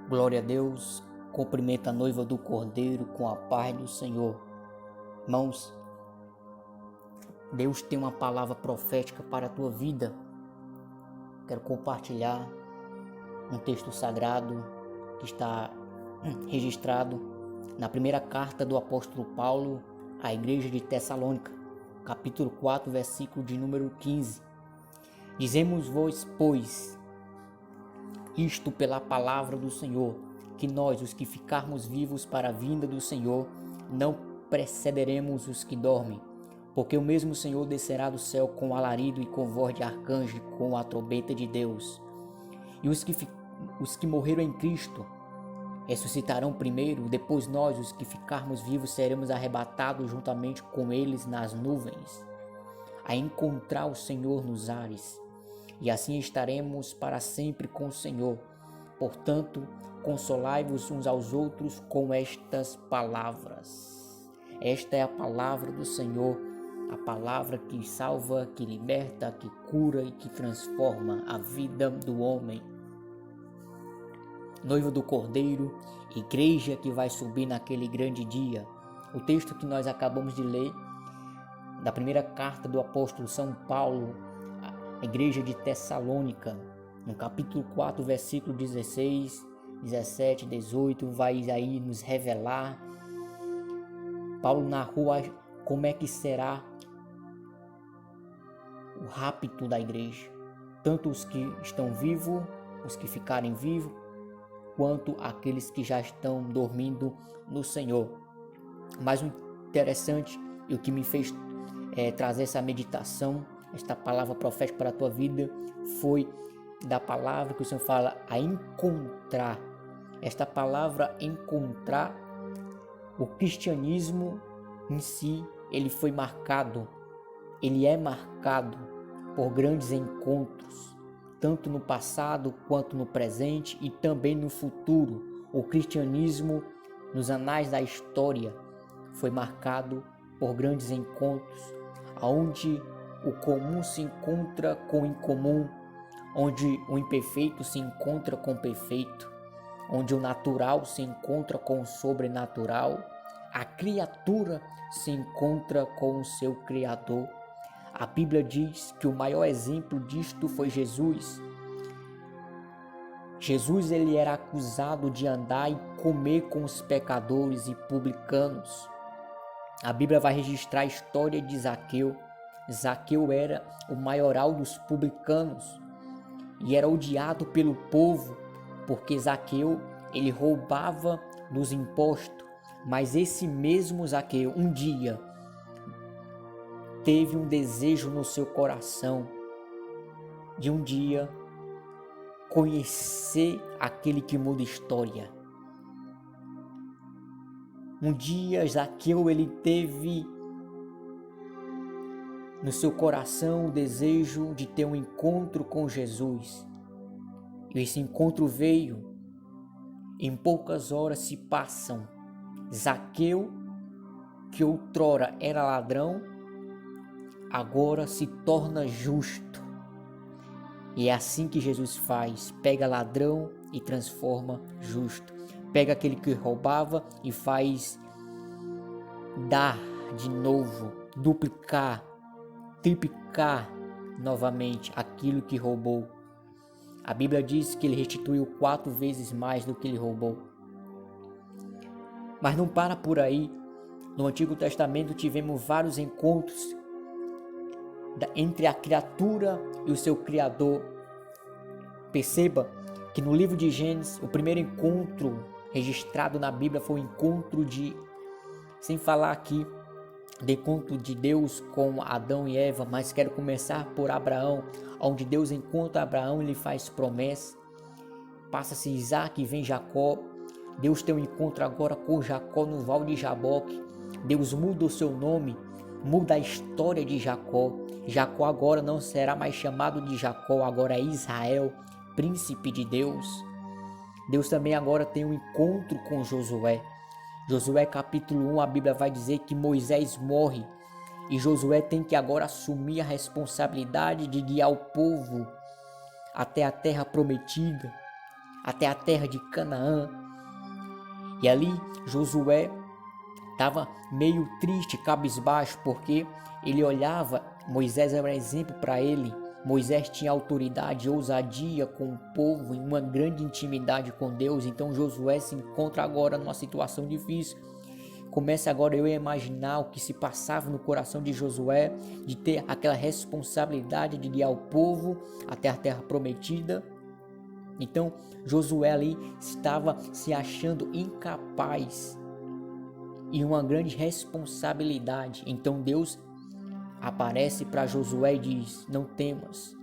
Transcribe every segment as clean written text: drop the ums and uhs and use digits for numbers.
Glória a Deus, cumprimenta a noiva do Cordeiro com a paz do Senhor. Irmãos, Deus tem uma palavra profética para a tua vida. Quero compartilhar um texto sagrado que está registrado na primeira carta do apóstolo Paulo à igreja de Tessalônica, capítulo 4, versículo de número 15. Dizemos-vos, pois, isto pela palavra do Senhor, que nós, os que ficarmos vivos para a vinda do Senhor, não precederemos os que dormem, porque o mesmo Senhor descerá do céu com alarido e com voz de arcanjo, com a trombeta de Deus. E os que morreram em Cristo ressuscitarão primeiro, depois nós, os que ficarmos vivos, seremos arrebatados juntamente com eles nas nuvens, a encontrar o Senhor nos ares. E assim estaremos para sempre com o Senhor. Portanto, consolai-vos uns aos outros com estas palavras. Esta é a palavra do Senhor, a palavra que salva, que liberta, que cura e que transforma a vida do homem. Noiva do Cordeiro, igreja que vai subir naquele grande dia. O texto que nós acabamos de ler, da primeira carta do apóstolo São Paulo, igreja de Tessalônica, no capítulo 4, versículo 16, 17, 18, vai aí nos revelar. Paulo narrou como é que será o rapto da igreja, tanto os que estão vivos, os que ficarem vivos, quanto aqueles que já estão dormindo no Senhor. Mas o interessante e o que me fez trazer essa meditação, esta palavra profética para a tua vida, foi da palavra que o Senhor fala, a encontrar. Esta palavra encontrar, o cristianismo em si, ele foi marcado, ele é marcado por grandes encontros, tanto no passado quanto no presente e também no futuro. O cristianismo, nos anais da história, foi marcado por grandes encontros, onde o comum se encontra com o incomum, onde o imperfeito se encontra com o perfeito, onde o natural se encontra com o sobrenatural, a criatura se encontra com o seu Criador. A Bíblia diz que o maior exemplo disto foi Jesus. Jesus, ele era acusado de andar e comer com os pecadores e publicanos. A Bíblia vai registrar a história de Zaqueu. Zaqueu era o maioral dos publicanos e era odiado pelo povo, porque Zaqueu, ele roubava dos impostos. Mas esse mesmo Zaqueu, um dia, teve um desejo no seu coração de um dia conhecer aquele que muda história. Um dia Zaqueu, ele teve no seu coração o desejo de ter um encontro com Jesus. E esse encontro veio. Em poucas horas se passam. Zaqueu, que outrora era ladrão, agora se torna justo. E é assim que Jesus faz. Pega ladrão e transforma justo. Pega aquele que roubava e faz dar de novo, duplicar, triplicar novamente aquilo que roubou. A Bíblia diz que ele restituiu 4 vezes mais do que ele roubou. Mas não para por aí. No Antigo Testamento tivemos vários encontros entre a criatura e o seu Criador. Perceba que no livro de Gênesis, o primeiro encontro registrado na Bíblia foi o encontro sem falar aqui do encontro de Deus com Adão e Eva, mas quero começar por Abraão, onde Deus encontra Abraão e lhe faz promessa. Passa-se Isaac e vem Jacó. Deus tem um encontro agora com Jacó no Val de Jaboque. Deus muda o seu nome, muda a história de Jacó. Jacó agora não será mais chamado de Jacó, agora é Israel, príncipe de Deus. Deus também agora tem um encontro com Josué. Josué capítulo 1, a Bíblia vai dizer que Moisés morre e Josué tem que agora assumir a responsabilidade de guiar o povo até a terra prometida. até a terra de Canaã. E ali Josué estava meio triste, cabisbaixo, porque ele olhava, Moisés era um exemplo para ele. Moisés tinha autoridade, ousadia com o povo, em uma grande intimidade com Deus. Então Josué se encontra agora numa situação difícil. Começa agora eu a imaginar o que se passava no coração de Josué, de ter aquela responsabilidade de guiar o povo até a terra prometida. Então Josué ali estava se achando incapaz e uma grande responsabilidade. Então Deus aparece para Josué e diz: não temas,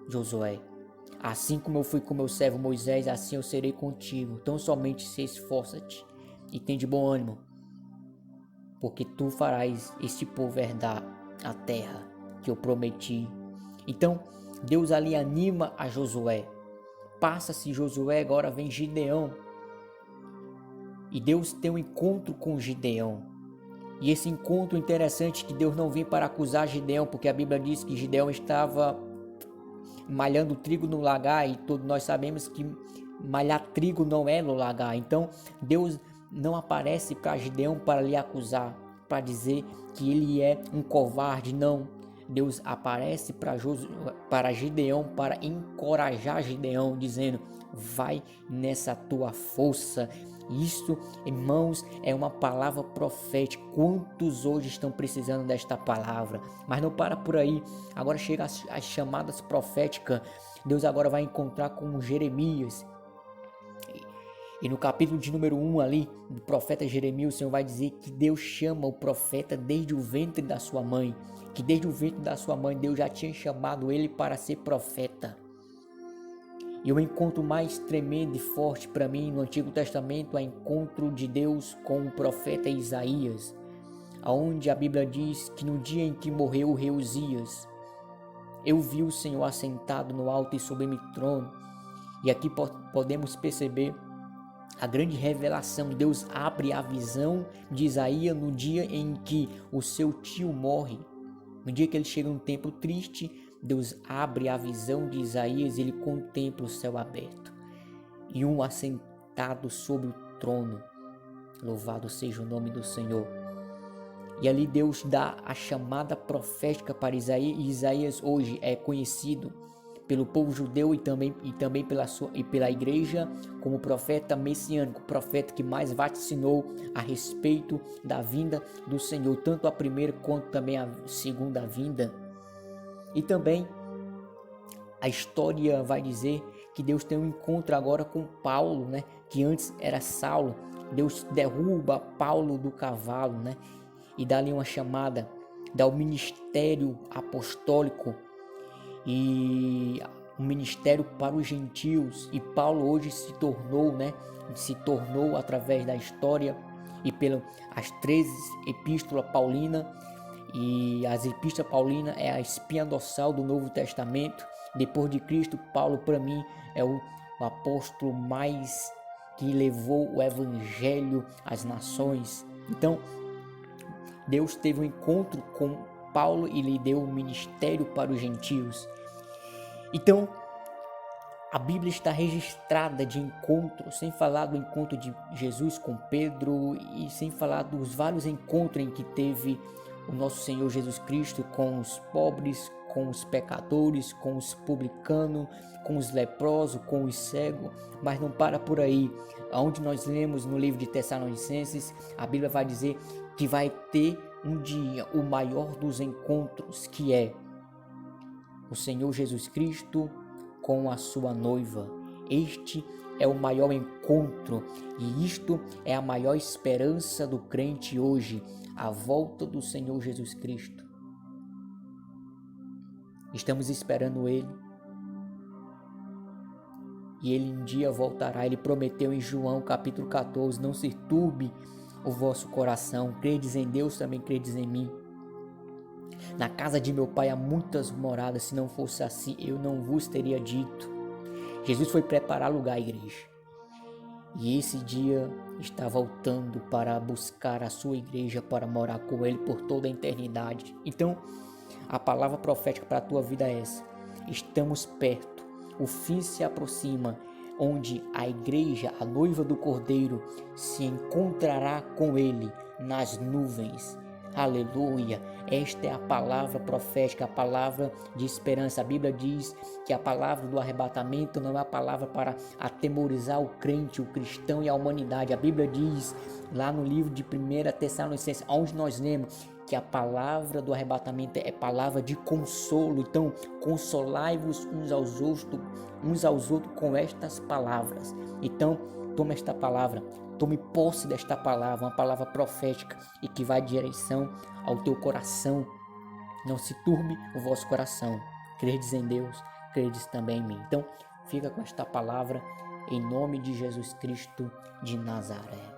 Josué, assim como eu fui com meu servo Moisés, assim eu serei contigo. Então somente se esforça-te e tem de bom ânimo, porque tu farás este povo herdar a terra que eu prometi. Então Deus ali anima a Josué. Passa-se Josué, agora vem Gideão. E Deus tem um encontro com Gideão. E esse encontro interessante que Deus não vem para acusar Gideão, porque a Bíblia diz que Gideão estava malhando trigo no lagar, e todos nós sabemos que malhar trigo não é no lagar. Então Deus não aparece para Gideão para lhe acusar, para dizer que ele é um covarde, não. Deus aparece para Gideão para encorajar Gideão, dizendo: vai nessa tua força. Isto, irmãos, é uma palavra profética. Quantos hoje estão precisando desta palavra? Mas não para por aí. Agora chega as chamadas proféticas. Deus agora vai encontrar com Jeremias. E no capítulo de número 1 ali, do profeta Jeremias, o Senhor vai dizer que Deus chama o profeta desde o ventre da sua mãe. Que desde o ventre da sua mãe, Deus já tinha chamado ele para ser profeta. E o encontro mais tremendo e forte para mim no Antigo Testamento é o encontro de Deus com o profeta Isaías, onde a Bíblia diz que no dia em que morreu o rei Uzias, eu vi o Senhor assentado no alto e sublime trono. E aqui podemos perceber a grande revelação. Deus abre a visão de Isaías no dia em que o seu tio morre. No dia que ele chega num tempo triste, Deus abre a visão de Isaías e ele contempla o céu aberto e um assentado sobre o trono. Louvado seja o nome do Senhor. E ali Deus dá a chamada profética para Isaías, e Isaías hoje é conhecido pelo povo judeu e também pela igreja como profeta messiânico, profeta que mais vaticinou a respeito da vinda do Senhor, tanto a primeira quanto também a segunda vinda. E também a história vai dizer que Deus tem um encontro agora com Paulo, né? Que antes era Saulo. Deus derruba Paulo do cavalo, né? E dá ali uma chamada, dá o ministério apostólico e um ministério para os gentios. E Paulo hoje se tornou através da história e pelas 13 epístolas paulinas. E as epístolas paulinas é a espinha dorsal do Novo Testamento. Depois de Cristo, Paulo para mim é o apóstolo mais que levou o evangelho às nações. Então Deus teve um encontro com Paulo e lhe deu um ministério para os gentios. Então a Bíblia está registrada de encontros, sem falar do encontro de Jesus com Pedro e sem falar dos vários encontros em que teve o nosso Senhor Jesus Cristo com os pobres, com os pecadores, com os publicanos, com os leprosos, com os cegos. Mas não para por aí. Onde nós lemos no livro de Tessalonicenses, a Bíblia vai dizer que vai ter um dia o maior dos encontros, que é o Senhor Jesus Cristo com a sua noiva. Este é o maior encontro e isto é a maior esperança do crente hoje, a volta do Senhor Jesus Cristo. Estamos esperando Ele e Ele um dia voltará. Ele prometeu em João capítulo 14, não se turbe o vosso coração, credes em Deus, também credes em mim. Na casa de meu pai há muitas moradas, se não fosse assim eu não vos teria dito. Jesus foi preparar lugar, igreja. E esse dia está voltando para buscar a sua igreja, para morar com Ele por toda a eternidade. Então, a palavra profética para a tua vida é essa. Estamos perto. O fim se aproxima. onde a igreja, a noiva do Cordeiro, se encontrará com ele nas nuvens. Aleluia! Esta é a palavra profética, a palavra de esperança. A Bíblia diz que a palavra do arrebatamento não é a palavra para atemorizar o crente, o cristão e a humanidade. A Bíblia diz lá no livro de 1 Tessalonicenses, onde nós lemos que a palavra do arrebatamento é palavra de consolo. Então, consolai-vos uns aos outros com estas palavras. Então, toma esta palavra, tome posse desta palavra, uma palavra profética e que vai em direção ao teu coração. Não se turbe o vosso coração. Credes em Deus, credes também em mim. Então, fica com esta palavra em nome de Jesus Cristo de Nazaré.